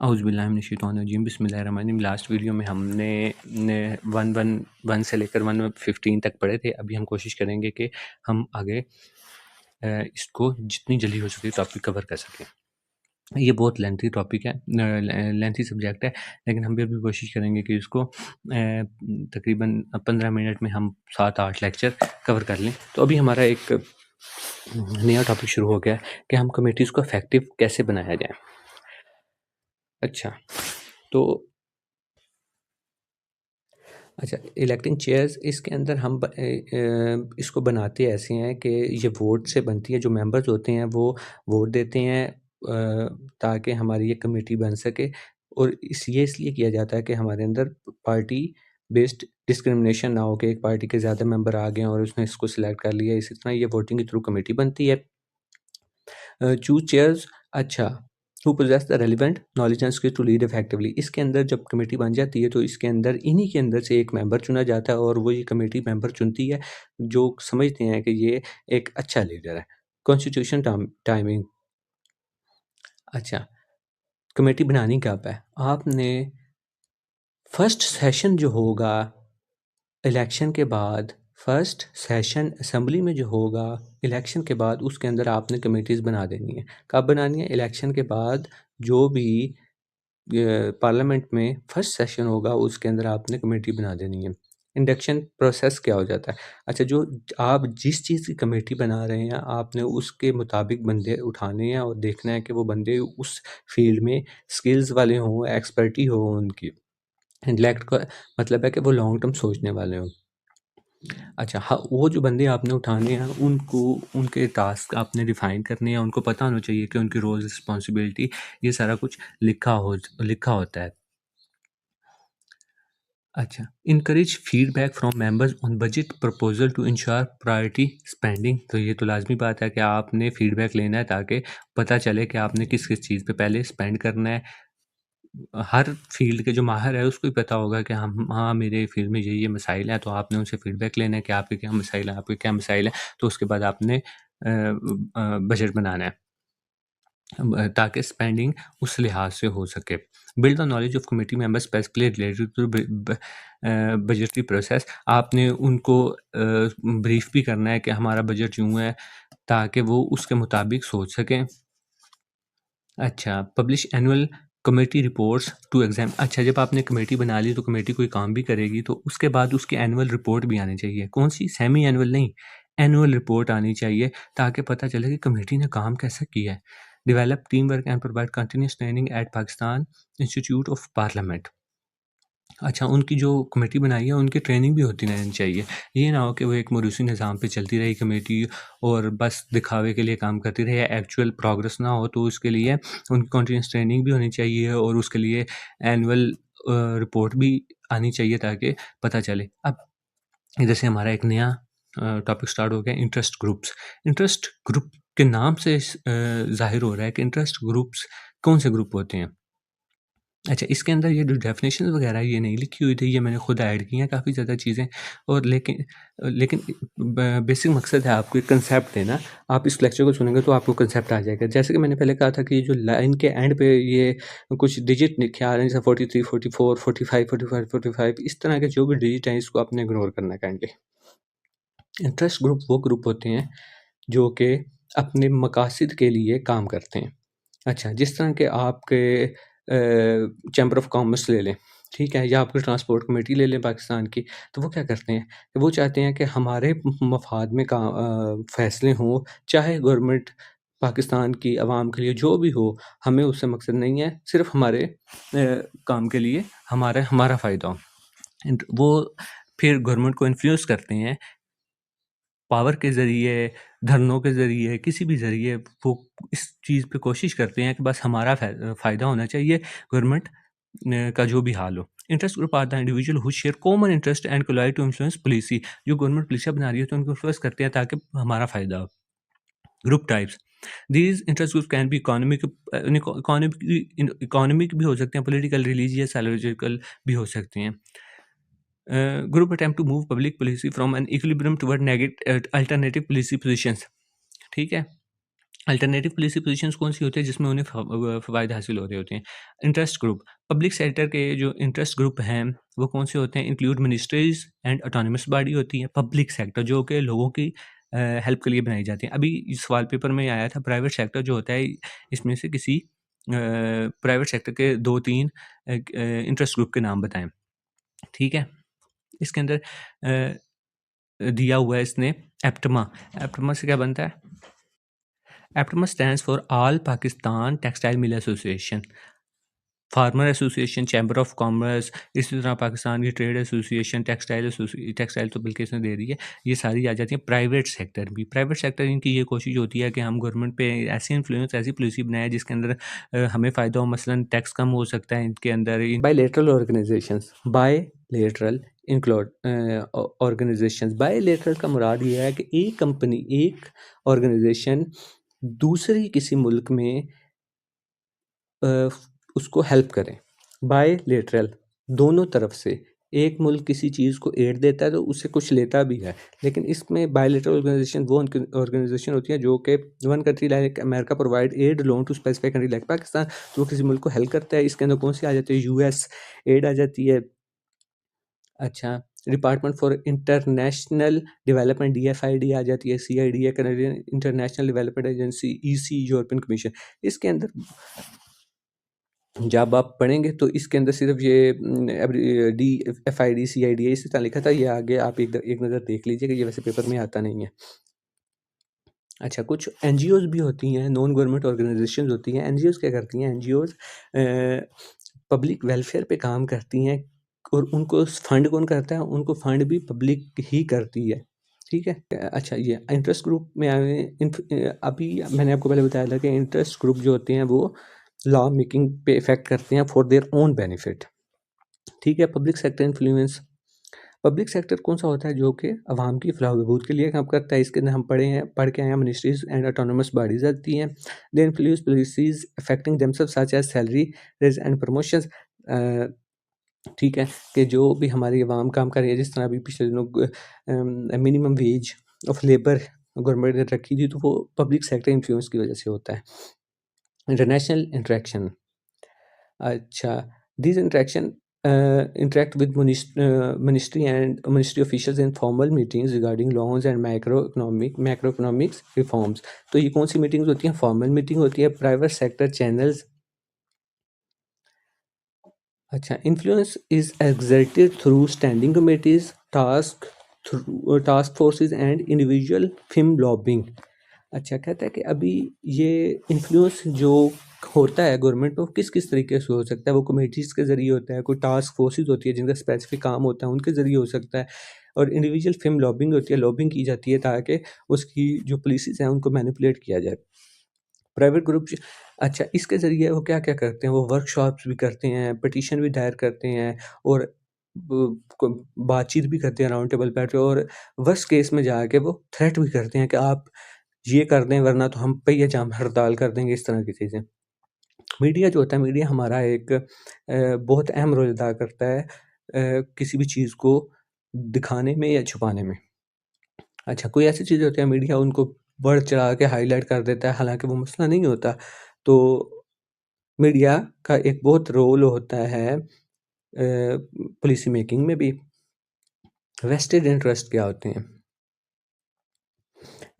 औज़ुबिल्लाहि बिस्मिल्लाहिर्रहमानिर्रहीम। Last video में हमने 111 से लेकर 115 तक पढ़े थे। अभी हम कोशिश करेंगे कि हम आगे इसको जितनी जल्दी हो सके टॉपिक कवर कर सकें। ये बहुत लेंथी टॉपिक है, लेंथी सब्जेक्ट है, लेकिन हम भी अभी कोशिश करेंगे कि इसको तकरीबन 15 मिनट में हम 7-8 लेक्चर कवर कर लें। तो अभी हमारा एक नया टॉपिक शुरू हो गया है कि हम कमेटीज़ को इफ़ेक्टिव कैसे बनाया जाए। अच्छा, तो इलेक्टिंग चेयर्स इसके अंदर हम इसको बनाते ऐसे हैं कि ये वोट से बनती है। जो मेंबर्स होते हैं वो वोट देते हैं ताकि हमारी ये कमेटी बन सके, और ये इसलिए किया जाता है कि हमारे अंदर पार्टी बेस्ड डिस्क्रिमिनेशन ना हो कि एक पार्टी के ज़्यादा मेंबर आ गए और उसने इसको सिलेक्ट कर लिया। इसी तरह ये वोटिंग के थ्रू कमेटी बनती है। चूज़ चेयर्स, अच्छा, who possess the relevant knowledge and skill to lead effectively. इसके अंदर जब कमेटी बन जाती है तो इसके अंदर इन्हीं के अंदर से एक मेंबर चुना जाता है, और वो ये कमेटी मेंबर चुनती है जो समझते हैं कि ये एक अच्छा लीडर है। कॉन्स्टिट्यूशन टाइमिंग, अच्छा, कमेटी बनानी कब है? आपने फर्स्ट सेशन जो होगा इलेक्शन के बाद, फर्स्ट सेशन असेंबली में जो होगा इलेक्शन के बाद, उसके अंदर आपने कमेटीज़ बना देनी है। कब बनानी है? इलेक्शन के बाद जो भी पार्लियामेंट में फर्स्ट सेशन होगा उसके अंदर आपने कमेटी बना देनी है। इंडक्शन प्रोसेस क्या हो जाता है? अच्छा, जो आप जिस चीज़ की कमेटी बना रहे हैं आपने उसके मुताबिक बंदे उठाने हैं और देखना है कि वो बंदे उस फील्ड में स्किल्स वाले हों, एक्सपर्टी हो उनकी। इंटेलेक्ट का मतलब है कि वो लॉन्ग टर्म सोचने वाले हों। अच्छा, हाँ, वो जो बंदे आपने उठाने हैं उनको उनके टास्क आपने डिफ़ाइन करने हैं, उनको पता होना चाहिए कि उनकी रोल्स, रिस्पॉन्सिबिलिटी, ये सारा कुछ लिखा होता है। अच्छा, encourage feedback from members on budget proposal to ensure priority spending. तो ये तो लाज़मी बात है कि आपने फीडबैक लेना है ताकि पता चले कि आपने किस-किस चीज़ पे पहले स्पेंड करना है। हर फील्ड के जो माहिर है उसको ही पता होगा कि हम हाँ, मेरे फील्ड में ये मसाइल हैं, तो आपने उनसे फीडबैक लेना है कि आपके क्या मसाइल हैं, आपके क्या मसाइल हैं। तो उसके बाद आपने बजट बनाना है ताकि स्पेंडिंग उस लिहाज से हो सके। Build the knowledge of committee members specifically related to budgetary process. आपने उनको ब्रीफ भी करना है कि हमारा बजट यूँ है, ताकि वो उसके मुताबिक सोच सकें। अच्छा, publish annual committee reports to exam. अच्छा, जब आपने कमेटी बना ली तो कमेटी कोई काम भी करेगी तो उसके बाद उसकी एनुअल रिपोर्ट भी आनी चाहिए। कौन-सी? सेमी एनुअल नहीं, एनुअल रिपोर्ट आनी चाहिए ताकि पता चले कि कमेटी ने काम कैसा किया है। Develop team work and provide continuous training at Pakistan institute of parliament. अच्छा, उनकी जो कमेटी बनाई है उनकी ट्रेनिंग भी होती रहनी चाहिए। ये ना हो कि वो एक मोरूसी निज़ाम पे चलती रही कमेटी और बस दिखावे के लिए काम करती रही, एक्चुअल प्रोग्रेस ना हो। तो उसके लिए उनकी कंटीन्यूअस ट्रेनिंग भी होनी चाहिए और उसके लिए एनुअल रिपोर्ट भी आनी चाहिए ताकि पता चले। अब इधर से हमारा एक नया टॉपिक स्टार्ट हो गया, इंटरेस्ट ग्रुप्स। इंटरेस्ट ग्रुप के नाम से ज़ाहिर हो रहा है कि इंटरेस्ट ग्रुप्स कौन से ग्रुप होते हैं। अच्छा, इसके अंदर ये जो डेफ़िनेशंस वगैरह ये नहीं लिखी हुई थी, ये मैंने खुद ऐड की हैं काफ़ी ज़्यादा चीज़ें, और लेकिन लेकिन बेसिक मकसद है आपको एक कंसेप्ट देना। आप इस लेक्चर को सुनेंगे तो आपको कंसेप्ट आ जाएगा। जैसे कि मैंने पहले कहा था कि जो लाइन के एंड पे ये कुछ डिजिट लिखे आ रहे हैं, जैसे 43, 44, 45, 45, 45, इस तरह के जो भी डिजिट हैं इसको आपने इग्नोर करना है काइंडली। इंटरेस्ट ग्रुप वो ग्रुप होते हैं जो कि अपने मकासद के लिए काम करते हैं। अच्छा, जिस तरह के आपके चैम्बर ऑफ कॉमर्स ले लें, ठीक है? या आपकी ट्रांसपोर्ट कमेटी ले लें पाकिस्तान की, तो वो क्या करते हैं? वो चाहते हैं कि हमारे मफ़ाद में फ़ैसले हों, चाहे गवर्नमेंट पाकिस्तान की आवाम के लिए जो भी हो, हमें उससे मकसद नहीं है, सिर्फ़ हमारे काम के लिए हमारा फ़ायदा हो। वो फिर गवर्नमेंट को इन्फ्लुएंस करते हैं पावर के ज़रिए, धरनों के ज़रिए, किसी भी ज़रिए वो इस चीज़ पे कोशिश करते हैं कि बस हमारा फ़ायदा होना चाहिए, गवर्नमेंट का जो भी हाल हो। Interest group are the individual who share common interest and collide to influence policy. जो गवर्नमेंट पॉलिसियाँ बना रही है तो उनको इन्फ्लुएंस करते हैं ताकि हमारा फ़ायदा हो। Group types, these interest groups can be economic भी हो सकते हैं, पॉलिटिकल, रिलीजियस, साइकोलॉजिकल भी हो सकते हैं। Group attempt to move public policy from an equilibrium toward alternative policy positions. ठीक है? अल्टरनेटिव पॉलिसी पोजीशंस कौन-सी होती है जिसमें उन्हें फ़वाइद हासिल हो रहे होते हैं। इंटरेस्ट ग्रुप, पब्लिक सेक्टर के जो इंटरेस्ट ग्रुप हैं, वो कौन-से होते हैं? Include ministries and autonomous body होती है। पब्लिक सेक्टर जो कि लोगों की हेल्प के लिए बनाई जाती है। अभी सवाल पेपर में आया था प्राइवेट सेक्टर जो होता है, इसमें से किसी प्राइवेट सेक्टर के 2-3 इंटरेस्ट ग्रुप के नाम बताएँ। ठीक है? इसके अंदर दिया हुआ है इसने एप्टमा। एप्टमा से क्या बनता है? एप्टमा stands for all Pakistan textile mill association, farmer association, chamber of commerce, इसी तरह पाकिस्तान की ट्रेड एसोसिएशन, टेक्सटाइल तो बल्कि इसने दे दी है, ये सारी आ जाती हैं। प्राइवेट सेक्टर भी, प्राइवेट सेक्टर इनकी ये कोशिश होती है कि हम गवर्नमेंट पे ऐसी इन्फ्लुएंस, ऐसी पॉलिसी बनाएं जिसके अंदर हमें फ़ायदा हो, मसलन टैक्स कम हो सकता है इनके अंदर। Bilateral organisations, bilateral include organisations, bilateral का मुराद ये है कि एक कंपनी, एक ऑर्गेनाइजेशन दूसरी किसी मुल्क में अ, उसको हेल्प करें। बायलैटरल, दोनों तरफ से, एक मुल्क किसी चीज़ को एड देता है तो उससे कुछ लेता भी है, लेकिन इसमें बायलैटरल ऑर्गेनाइजेशन वो ऑर्गेनाइजेशन होती है जो कि one country like America provide aid loan to specific country like Pakistan, जो किसी मुल्क को हेल्प करता है। इसके अंदर कौन सी आ जाती है? यूएस एड आ जाती है। अच्छा, department for international development DFID आ जाती है, सीआईडी है, Canadian international development agency, EC, European commission. इसके अंदर जब आप पढ़ेंगे तो इसके अंदर सिर्फ ये DFID CID इसी तरह लिखा था, ये आगे आप एक नज़र देख लीजिएगा, ये वैसे पेपर में आता नहीं है। अच्छा, कुछ एनजीओज भी होती हैं, नॉन गवर्नमेंट ऑर्गेनाइजेशन होती हैं। एनजीओज क्या करती हैं? एनजीओज पब्लिक वेलफेयर पे काम करती हैं, और उनको फंड कौन करता है? उनको फंड भी पब्लिक ही करती है। ठीक है? अच्छा, ये इंटरेस्ट ग्रुप में आए, अभी मैंने आपको पहले बताया था कि इंटरेस्ट ग्रुप जो होते हैं वो लॉ मेकिंग पे इफेक्ट करते हैं फॉर देयर ओन बेनिफिट। ठीक है? Public sector influence, public sector कौन सा होता है? जो कि अवाम की फलाह व बहबूद के लिए काम करता है। इसके अंदर हम पढ़ के आए हैं, मिनिस्ट्रीज एंड ऑटोनमस बॉडीज आती हैं। They influence policies affecting themselves such as salary raise and promotions. ठीक है, कि जो भी हमारी अवाम काम कर रही है, जिस तरह अभी पिछले दिनों minimum ways of labour government ने रखी थी, तो वो पब्लिक सेक्टर इन्फ्लुएंस की वजह से होता है। इंटरनेशनल इंटरेक्शन, अच्छा, these interact with ministry officials in formal meetings regarding loans and macroeconomics reforms। तो ये कौन सी मीटिंग्स होती हैं? फॉर्मल मीटिंग होती है। प्राइवेट सेक्टर चैनल्स, अच्छा, influence is exerted through standing committees, task forces and individual film lobbying. अच्छा, कहता है कि अभी ये इन्फ्लुएंस जो होता है गवर्नमेंट पे, वो किस किस तरीके से हो सकता है? वो कमेटीज़ के ज़रिए होता है, कोई टास्क फोर्सेज होती है जिनका स्पेसिफिक काम होता है, उनके ज़रिए हो सकता है, और इंडिविजुअल फिल्म लॉबिंग होती है, लॉबिंग की जाती है ताकि उसकी जो पॉलिसीज़ हैं उनको मैनिपुलेट किया जाए। प्राइवेट ग्रुप, अच्छा, इसके ज़रिए वो क्या-क्या करते हैं? वो वर्कशॉप्स भी करते हैं, पिटीशन भी दायर करते हैं, और ब को बातचीत भी करते हैं राउंड टेबल बैठ के, और वर्स्ट केस में जाके वो थ्रेट भी करते हैं कि आप ये कर दें वरना तो हम पहिए जाम हड़ताल कर देंगे, इस तरह की चीज़ें। मीडिया जो होता है, मीडिया हमारा एक बहुत अहम रोल अदा करता है किसी भी चीज़ को दिखाने में या छुपाने में। अच्छा, कोई ऐसी चीज़ होती है मीडिया उनको बढ़-चढ़ा के हाइलाइट कर देता है, हालाँकि वो मसला नहीं होता। तो मीडिया का एक बहुत रोल होता है पॉलिसी मेकिंग में भी। वेस्टेड इंटरेस्ट क्या होते हैं?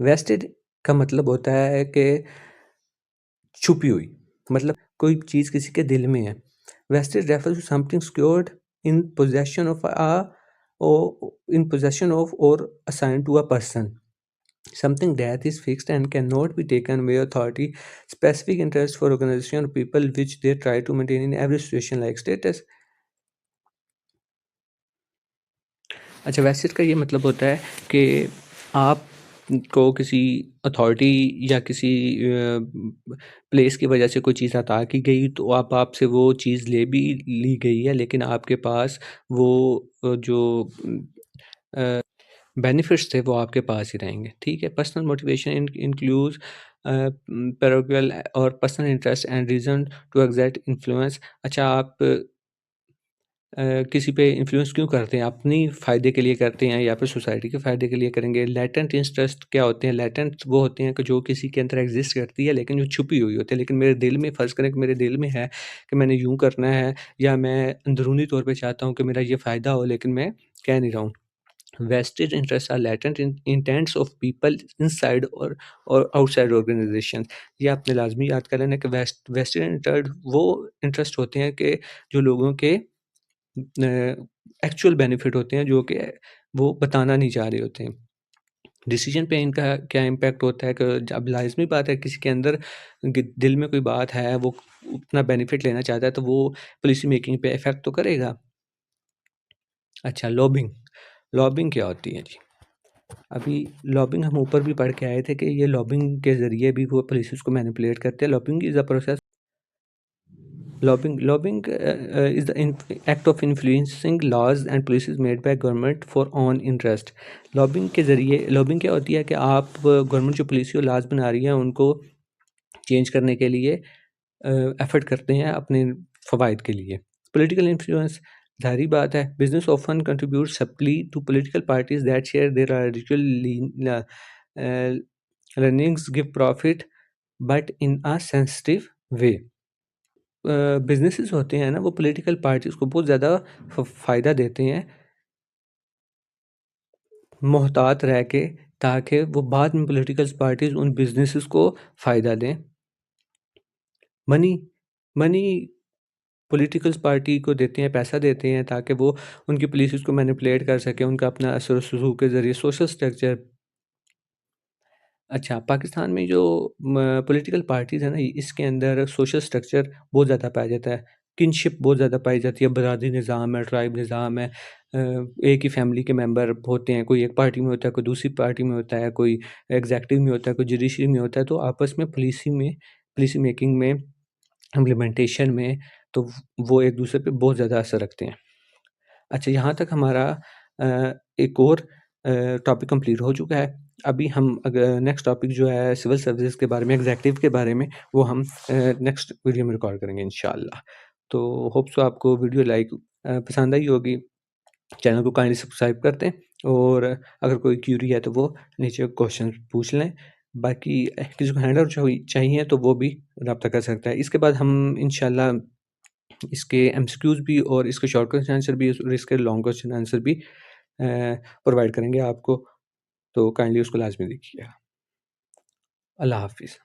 वेस्टेड का मतलब होता है कि छुपी हुई, मतलब कोई चीज़ किसी के दिल में है। Vested refers to something secured in possession of और assigned to a person. Something that is fixed and cannot be taken by authority. Specific interest for organization or people which they try to maintain in every situation like status. अच्छा, wasted का ये मतलब होता है कि आप को किसी अथॉरिटी या किसी प्लेस की वजह से कोई चीज़ अता की गई, तो आपसे वो चीज़ ले भी ली गई है, लेकिन आपके पास वो जो बेनिफिट्स थे वो आपके पास ही रहेंगे। ठीक है? पर्सनल मोटिवेशन इंक्लूड्स पैरागुअल और personal interest and reason to exert influence. अच्छा, आप किसी पे इन्फ्लुएंस क्यों करते हैं? अपनी फ़ायदे के लिए करते हैं या फिर सोसाइटी के फ़ायदे के लिए करेंगे? लेटेंट इंटरेस्ट क्या होते हैं? लेटेंट वो होते हैं कि जो किसी के अंदर एग्ज़िस्ट करती है लेकिन जो छुपी हुई होती है। लेकिन मेरे दिल में फ़र्ज़ करें कि मेरे दिल में है कि मैंने यूँ करना है या मैं अंदरूनी तौर पे चाहता हूँ कि मेरा ये फ़ायदा हो लेकिन मैं कह नहीं रहा हूँ। Vested interests are latent in intents of people inside और आउटसाइड ऑर्गेनाइजेशन। ये आपने लाजमी याद कर लेना कि वेस्टेड इंटरेस्ट वो इंटरेस्ट होते हैं कि जो लोगों के एक्चुअल बेनिफिट होते हैं जो कि वो बताना नहीं चाह रहे होते हैं। डिसीजन पे इनका क्या इम्पैक्ट होता है कि जब लाज़मी बात है किसी के अंदर दिल में कोई बात है वो अपना बेनिफिट लेना चाहता है तो वो पॉलिसी मेकिंग पे इफ़ेक्ट तो करेगा। अच्छा, लॉबिंग। लॉबिंग क्या होती है जी? अभी लॉबिंग हम ऊपर भी पढ़ के आए थे कि ये लॉबिंग के ज़रिए भी वो पॉलिसीज़ को मैनिपुलेट करते हैं। Lobbying is a process lobbying is the in act of influencing laws and policies made by government for own interest. Lobbying के ज़रिए लॉबिंग क्या होती है कि आप गवर्नमेंट जो पॉलिसी और लॉज़ बना रही है उनको चेंज करने के लिए एफ़र्ट करते हैं अपने फ़वाइद के लिए। पॉलिटिकल इन्फ्लुएंस ज़ाहिर-सी बात है business often contribute supply to political parties that share their ideological earnings give profit but in a sensitive way. Businesses होते हैं ना वो पॉलिटिकल पार्टीज़ को बहुत ज़्यादा फ़ायदा देते हैं, मोहतात रह के ताकि वो बाद में पॉलिटिकल पार्टीज़ उन बिज़नेसेस को फ़ायदा दें। मनी मनी पॉलिटिकल पार्टी को देते हैं, पैसा देते हैं ताकि वो उनकी पॉलिसीज़ को मैनिपुलेट कर सकें, उनका अपना असर और रसूख के ज़रिए सोशल स्ट्रक्चर। अच्छा, पाकिस्तान में जो पॉलिटिकल पार्टीज़ है ना, इसके अंदर सोशल स्ट्रक्चर बहुत ज़्यादा पाया जाता है। किनशिप बहुत ज़्यादा पाई जाती है, बरादरी निज़ाम है, ट्राइब निज़ाम है। एक ही फैमिली के मेंबर होते हैं, कोई एक पार्टी में होता है, कोई दूसरी पार्टी में होता है, कोई एग्ज़ेक्टिव में होता है, कोई जुडिशरी में होता है, तो आपस में पॉलिसी मेकिंग में, इम्प्लीमेंटेशन में, तो वो एक-दूसरे पे बहुत ज़्यादा असर रखते हैं। अच्छा, यहाँ तक हमारा एक और टॉपिक कंप्लीट हो चुका है। अभी हम नेक्स्ट टॉपिक जो है सिविल सर्विसेज़ के बारे में, एग्ज़ेक्टिव के बारे में, वो हम नेक्स्ट वीडियो में रिकॉर्ड करेंगे इंशाअल्लाह। तो होप सो आपको वीडियो पसंद आई होगी। चैनल को काइंडली सब्सक्राइब कर दें और अगर कोई क्यूरी है तो वो नीचे क्वेश्चन पूछ लें। बाकी किसी को हैंडआउट चाहिए तो वो भी राब्ता कर सकता है। इसके बाद हम इंशाअल्लाह इसके एमसीक्यूज़ भी और इसके शॉर्ट क्वेश्चन आंसर भी और इसके लॉन्ग क्वेश्चन आंसर भी प्रोवाइड करेंगे आपको, तो काइंडली उसको लाज़मी देखिएगा। अल्लाह हाफ़िज़।